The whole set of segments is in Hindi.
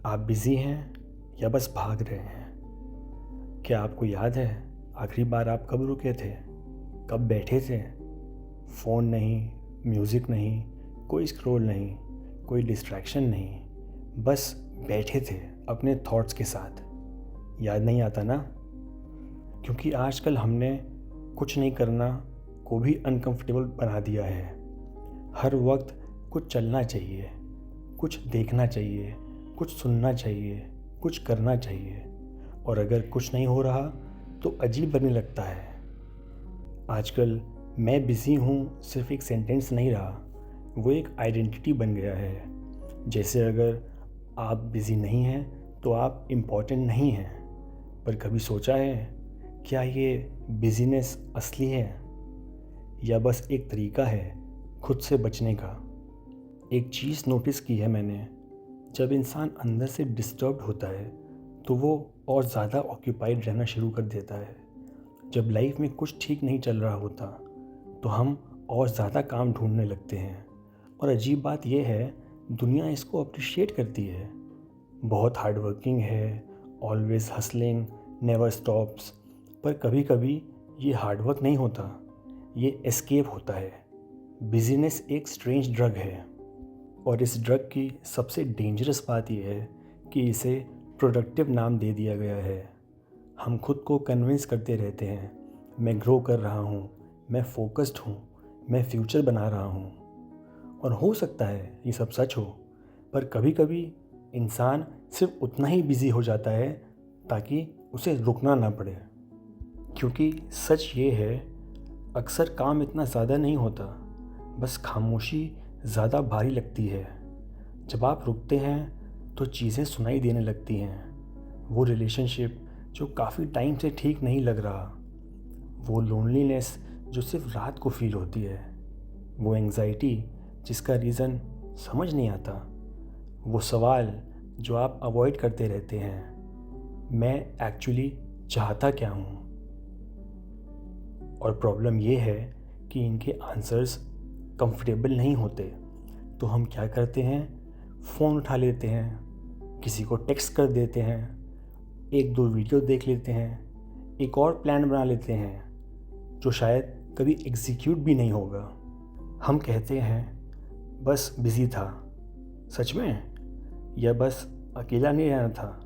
आप बिज़ी हैं या बस भाग रहे हैं? क्या आपको याद है आखिरी बार आप कब रुके थे? कब बैठे थे? फ़ोन नहीं, म्यूज़िक नहीं, कोई स्क्रॉल नहीं, कोई डिस्ट्रैक्शन नहीं, बस बैठे थे अपने थॉट्स के साथ। याद नहीं आता ना? क्योंकि आजकल हमने कुछ नहीं करना को भी अनकंफर्टेबल बना दिया है। हर वक्त कुछ चलना चाहिए, कुछ देखना चाहिए, कुछ सुनना चाहिए, कुछ करना चाहिए, और अगर कुछ नहीं हो रहा तो अजीब लगने लगता है। आजकल मैं बिज़ी हूँ सिर्फ एक सेंटेंस नहीं रहा, वो एक आइडेंटिटी बन गया है। जैसे अगर आप बिज़ी नहीं हैं तो आप इम्पोर्टेंट नहीं हैं। पर कभी सोचा है क्या ये बिज़ीनेस असली है या बस एक तरीका है खुद से बचने का? एक चीज़ नोटिस की है मैंने, जब इंसान अंदर से डिस्टर्ब्ड होता है तो वो और ज़्यादा ऑक्यूपाइड रहना शुरू कर देता है। जब लाइफ में कुछ ठीक नहीं चल रहा होता तो हम और ज़्यादा काम ढूंढने लगते हैं। और अजीब बात यह है, दुनिया इसको अप्रिशिएट करती है। बहुत हार्ड वर्किंग है, ऑलवेज हसलिंग, नेवर स्टॉप्स। पर कभी कभी ये हार्ड वर्क नहीं होता, ये एस्केप होता है। बिज़ीनेस एक स्ट्रेंज ड्रग है, और इस ड्रग की सबसे डेंजरस बात यह है कि इसे प्रोडक्टिव नाम दे दिया गया है। हम खुद को कन्विंस करते रहते हैं, मैं ग्रो कर रहा हूँ, मैं फोकस्ड हूँ, मैं फ्यूचर बना रहा हूँ। और हो सकता है ये सब सच हो, पर कभी कभी इंसान सिर्फ उतना ही बिज़ी हो जाता है ताकि उसे रुकना ना पड़े। क्योंकि सच ये है, अक्सर काम इतना ज़्यादा नहीं होता, बस खामोशी ज़्यादा भारी लगती है। जब आप रुकते हैं तो चीज़ें सुनाई देने लगती हैं। वो रिलेशनशिप जो काफ़ी टाइम से ठीक नहीं लग रहा, वो लोनलीनेस जो सिर्फ रात को फील होती है, वो एंग्जाइटी जिसका रीज़न समझ नहीं आता, वो सवाल जो आप अवॉइड करते रहते हैं, मैं एक्चुअली चाहता क्या हूँ। और प्रॉब्लम ये है कि इनके आंसर्स कंफर्टेबल नहीं होते। तो हम क्या करते हैं, फ़ोन उठा लेते हैं, किसी को टेक्स्ट कर देते हैं, एक दो वीडियो देख लेते हैं, एक और प्लान बना लेते हैं जो शायद कभी एग्जीक्यूट भी नहीं होगा। हम कहते हैं बस बिज़ी था। सच में? या बस अकेला नहीं रहना था?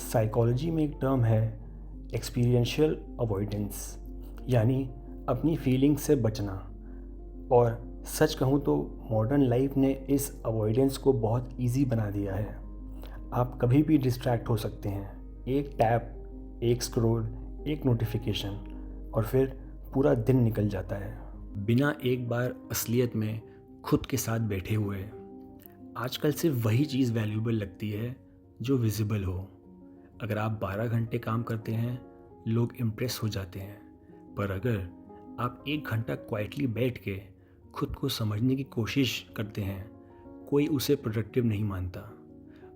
साइकोलॉजी में एक टर्म है एक्सपीरियंशियल अवॉइडेंस, यानी अपनी फीलिंग से बचना। और सच कहूँ तो मॉडर्न लाइफ ने इस अवॉइडेंस को बहुत इजी बना दिया है। आप कभी भी डिस्ट्रैक्ट हो सकते हैं, एक टैप, एक स्क्रॉल, एक नोटिफिकेशन, और फिर पूरा दिन निकल जाता है बिना एक बार असलियत में खुद के साथ बैठे हुए। आजकल सिर्फ वही चीज़ वैल्यूएबल लगती है जो विजिबल हो। अगर आप 12 घंटे काम करते हैं, लोग इम्प्रेस हो जाते हैं। पर अगर आप 1 घंटा क्वाइटली बैठ के खुद को समझने की कोशिश करते हैं, कोई उसे प्रोडक्टिव नहीं मानता।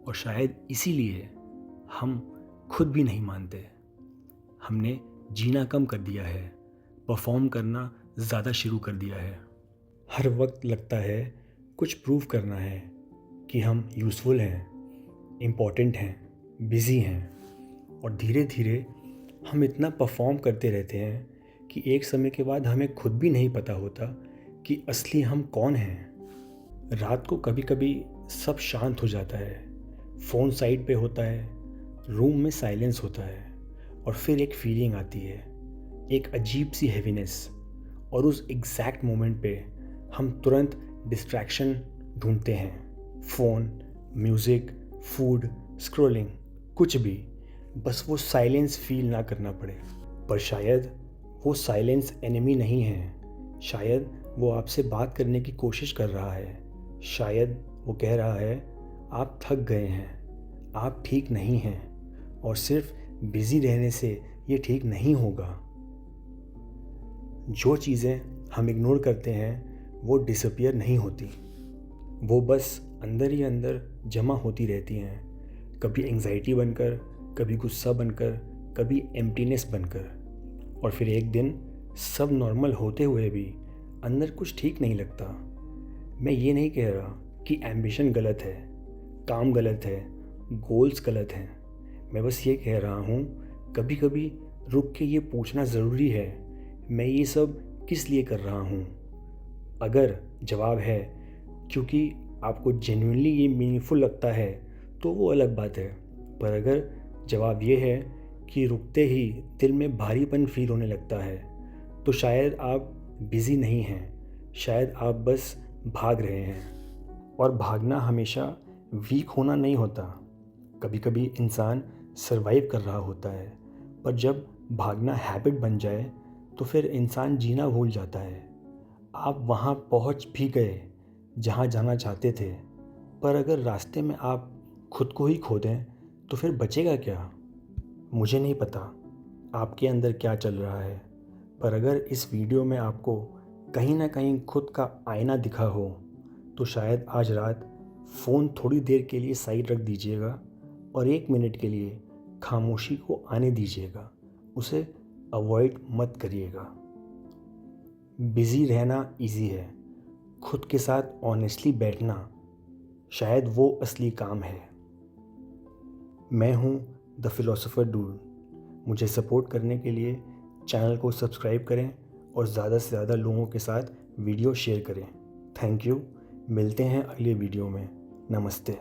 और शायद इसीलिए हम खुद भी नहीं मानते। हमने जीना कम कर दिया है, परफॉर्म करना ज़्यादा शुरू कर दिया है। हर वक्त लगता है कुछ प्रूव करना है कि हम यूज़फुल हैं, इम्पॉर्टेंट हैं, बिज़ी हैं। और धीरे धीरे हम इतना परफॉर्म करते रहते हैं कि एक समय के बाद हमें खुद भी नहीं पता होता कि असली हम कौन हैं। रात को कभी कभी सब शांत हो जाता है, फ़ोन साइड पे होता है, रूम में साइलेंस होता है, और फिर एक फीलिंग आती है, एक अजीब सी हैवीनेस। और उस एग्जैक्ट मोमेंट पे हम तुरंत डिस्ट्रैक्शन ढूंढते हैं, फ़ोन, म्यूज़िक, फूड, स्क्रॉलिंग, कुछ भी, बस वो साइलेंस फील ना करना पड़े। पर शायद वो साइलेंस एनिमी नहीं है, शायद वो आपसे बात करने की कोशिश कर रहा है। शायद वो कह रहा है आप थक गए हैं, आप ठीक नहीं हैं, और सिर्फ बिज़ी रहने से ये ठीक नहीं होगा। जो चीज़ें हम इग्नोर करते हैं वो डिसअपीयर नहीं होती, वो बस अंदर ही अंदर जमा होती रहती हैं, कभी एंग्जाइटी बनकर, कभी गुस्सा बनकर, कभी एम्प्टीनेस बनकर। और फिर एक दिन सब नॉर्मल होते हुए भी अंदर कुछ ठीक नहीं लगता। मैं ये नहीं कह रहा कि एम्बिशन गलत है, काम गलत है, गोल्स गलत हैं। मैं बस ये कह रहा हूँ, कभी कभी रुक के ये पूछना ज़रूरी है, मैं ये सब किस लिए कर रहा हूँ। अगर जवाब है क्योंकि आपको जेन्युइनली ये मीनिंगफुल लगता है तो वो अलग बात है, पर अगर जवाब ये है कि रुकते ही दिल में भारीपन फील होने लगता है तो शायद आप बिज़ी नहीं हैं, शायद आप बस भाग रहे हैं। और भागना हमेशा वीक होना नहीं होता। कभी कभी इंसान सरवाइव कर रहा होता है, पर जब भागना हैबिट बन जाए तो फिर इंसान जीना भूल जाता है। आप वहाँ पहुँच भी गए जहाँ जाना चाहते थे, पर अगर रास्ते में आप खुद को ही खो दें तो फिर बचेगा क्या। मुझे नहीं पता आपके अंदर क्या चल रहा है, पर अगर इस वीडियो में आपको कहीं ना कहीं खुद का आईना दिखा हो तो शायद आज रात फ़ोन थोड़ी देर के लिए साइड रख दीजिएगा और 1 मिनट के लिए खामोशी को आने दीजिएगा, उसे अवॉइड मत करिएगा। बिज़ी रहना इजी है, खुद के साथ ऑनेस्टली बैठना शायद वो असली काम है। मैं हूँ द फिलोसोफर डूड। मुझे सपोर्ट करने के लिए चैनल को सब्सक्राइब करें और ज़्यादा से ज़्यादा लोगों के साथ वीडियो शेयर करें। Thank you. मिलते हैं अगले वीडियो में। नमस्ते।